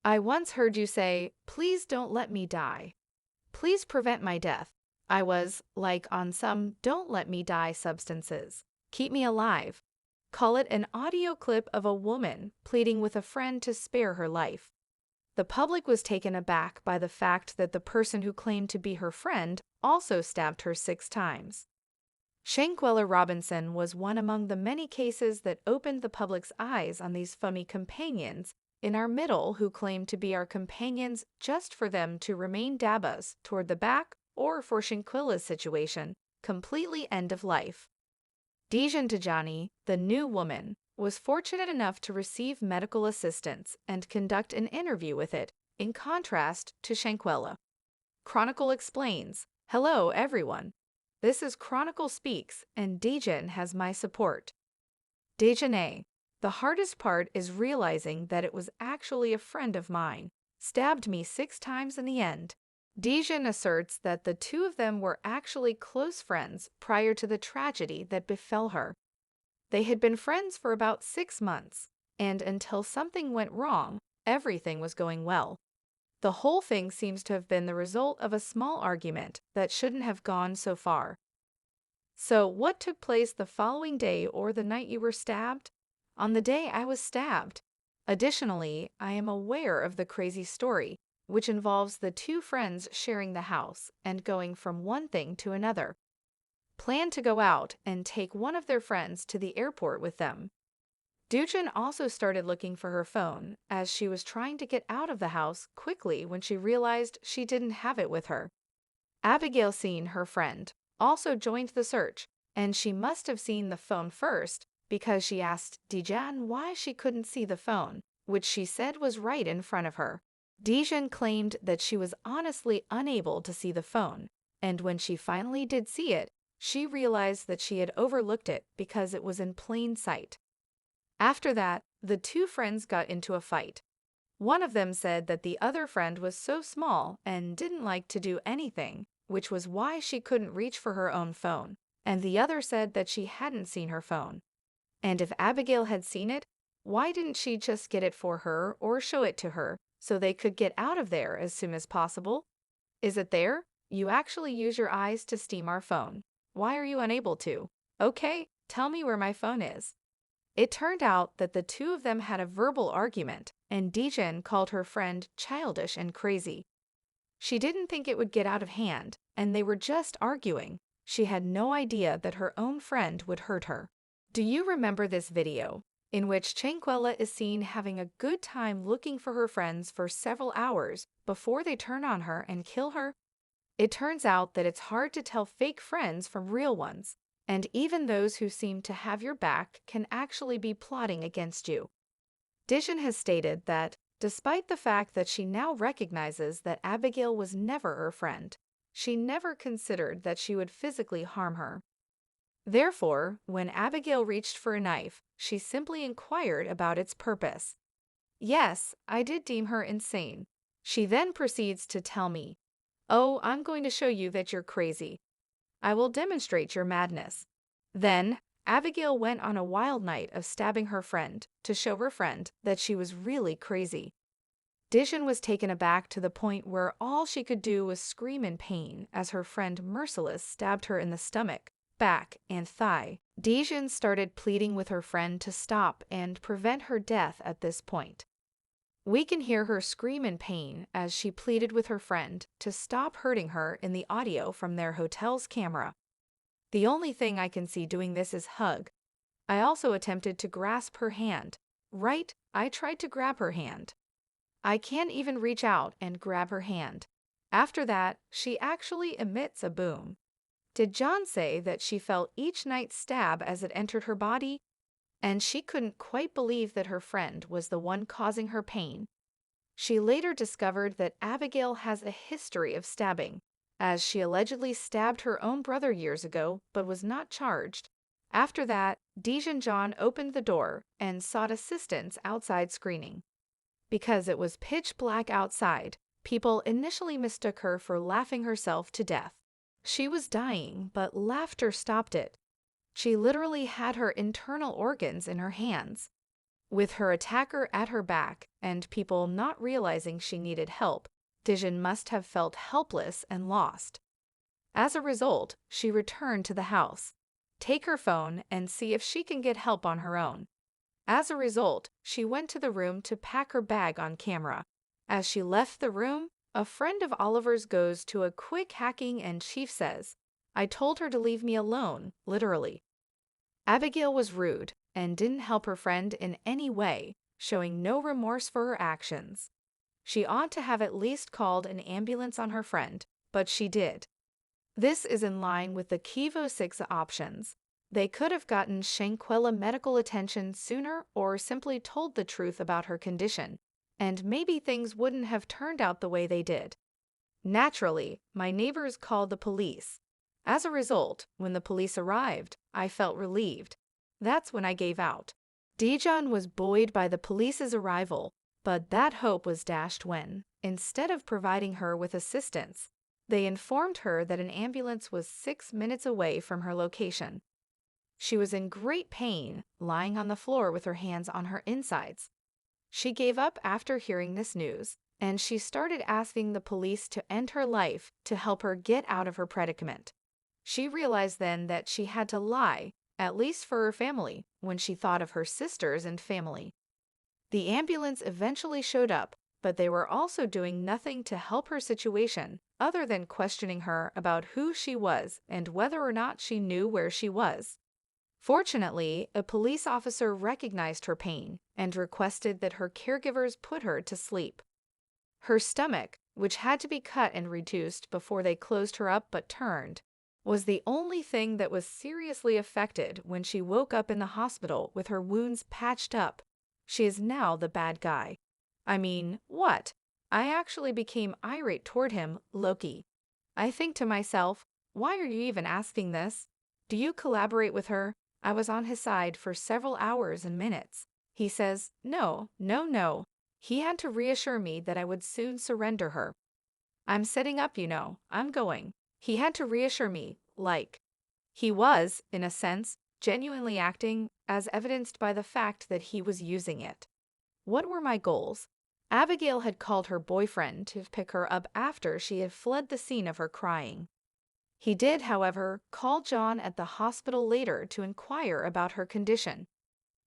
I once heard you say, please don't let me die. Please prevent my death. I was, like, on some don't let me die substances. Keep me alive. Call it an audio clip of a woman pleading with a friend to spare her life. The public was taken aback by the fact that the person who claimed to be her friend also stabbed her 6 times. Shanquella Robinson was one among the many cases that opened the public's eyes on these funny companions in our middle who claimed to be our companions just for them to remain dabbas toward the back or for Shanquella's situation, completely end of life. Dejanae, the new woman, was fortunate enough to receive medical assistance and conduct an interview with it, in contrast to Shanquella. Chronicle explains, hello everyone. This is Chronicle Speaks, and Dejan has my support. Dejanae, the hardest part is realizing that it was actually a friend of mine, stabbed me 6 times in the end. Dejan asserts that the two of them were actually close friends prior to the tragedy that befell her. They had been friends for about 6 months, and until something went wrong, everything was going well. The whole thing seems to have been the result of a small argument that shouldn't have gone so far. So, what took place the following day or the night you were stabbed? On the day I was stabbed. Additionally, I am aware of the crazy story, which involves the 2 friends sharing the house and going from one thing to another. Plan to go out and take one of their friends to the airport with them. Dejan also started looking for her phone as she was trying to get out of the house quickly when she realized she didn't have it with her. Abigail, seeing her friend, also joined the search, and she must have seen the phone first because she asked Dejan why she couldn't see the phone, which she said was right in front of her. Dejan claimed that she was honestly unable to see the phone, and when she finally did see it, she realized that she had overlooked it because it was in plain sight. After that, the 2 friends got into a fight. One of them said that the other friend was so small and didn't like to do anything, which was why she couldn't reach for her own phone, and the other said that she hadn't seen her phone. And if Abigail had seen it, why didn't she just get it for her or show it to her so they could get out of there as soon as possible? Is it there? You actually use your eyes to steam our phone. Why are you unable to? Okay, tell me where my phone is. It turned out that the 2 of them had a verbal argument, and Dejan called her friend childish and crazy. She didn't think it would get out of hand, and they were just arguing. She had no idea that her own friend would hurt her. Do you remember this video, in which Shanquella is seen having a good time looking for her friends for several hours before they turn on her and kill her? It turns out that it's hard to tell fake friends from real ones, and even those who seem to have your back can actually be plotting against you. Dejan has stated that, despite the fact that she now recognizes that Abigail was never her friend, she never considered that she would physically harm her. Therefore, when Abigail reached for a knife, she simply inquired about its purpose. Yes, I did deem her insane. She then proceeds to tell me, "Oh, I'm going to show you that you're crazy. I will demonstrate your madness." Then, Abigail went on a wild night of stabbing her friend to show her friend that she was really crazy. Dejan was taken aback to the point where all she could do was scream in pain as her friend Merciless stabbed her in the stomach, back, and thigh. Dejan started pleading with her friend to stop and prevent her death at this point. We can hear her scream in pain as she pleaded with her friend to stop hurting her in the audio from their hotel's camera. The only thing I can see doing this is hug. I also attempted to grasp her hand. Right, I tried to grab her hand. I can't even reach out and grab her hand. After that, she actually emits a boom. Did John say that she felt each night's stab as it entered her body? And she couldn't quite believe that her friend was the one causing her pain. She later discovered that Abigail has a history of stabbing, as she allegedly stabbed her own brother years ago but was not charged. After that, Dejan John opened the door and sought assistance outside screening. Because it was pitch black outside, people initially mistook her for laughing herself to death. She was dying, but laughter stopped it. She literally had her internal organs in her hands. With her attacker at her back and people not realizing she needed help, Dejanae must have felt helpless and lost. As a result, she returned to the house, take her phone and see if she can get help on her own. As a result, she went to the room to pack her bag on camera. As she left the room, a friend of Oliver's goes to a quick hacking and Chief says, "I told her to leave me alone," literally. Abigail was rude and didn't help her friend in any way, showing no remorse for her actions. She ought to have at least called an ambulance on her friend, but she did. This is in line with the Kivo 6 options. They could have gotten Shanquella medical attention sooner or simply told the truth about her condition, and maybe things wouldn't have turned out the way they did. Naturally, my neighbors called the police. As a result, when the police arrived, I felt relieved. That's when I gave out. Dejanae was buoyed by the police's arrival, but that hope was dashed when, instead of providing her with assistance, they informed her that an ambulance was 6 minutes away from her location. She was in great pain, lying on the floor with her hands on her insides. She gave up after hearing this news, and she started asking the police to end her life to help her get out of her predicament. She realized then that she had to lie, at least for her family, when she thought of her sisters and family. The ambulance eventually showed up, but they were also doing nothing to help her situation other than questioning her about who she was and whether or not she knew where she was. Fortunately, a police officer recognized her pain and requested that her caregivers put her to sleep. Her stomach, which had to be cut and reduced before they closed her up but turned, was the only thing that was seriously affected when she woke up in the hospital with her wounds patched up. She is now the bad guy. I mean, what? I actually became irate toward him, Loki. I think to myself, why are you even asking this? Do you collaborate with her? I was on his side for several hours and minutes. He says, no. He had to reassure me that I would soon surrender her. I'm setting up, I'm going. He had to reassure me, like. He was, in a sense, genuinely acting, as evidenced by the fact that he was using it. What were my goals? Abigail had called her boyfriend to pick her up after she had fled the scene of her crying. He did, however, call John at the hospital later to inquire about her condition.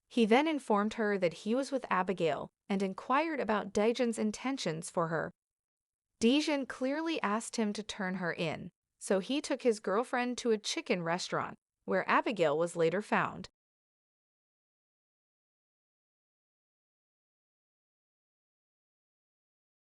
He then informed her that he was with Abigail and inquired about Dejanae's intentions for her. Dejanae clearly asked him to turn her in, so he took his girlfriend to a chicken restaurant, where Abigail was later found.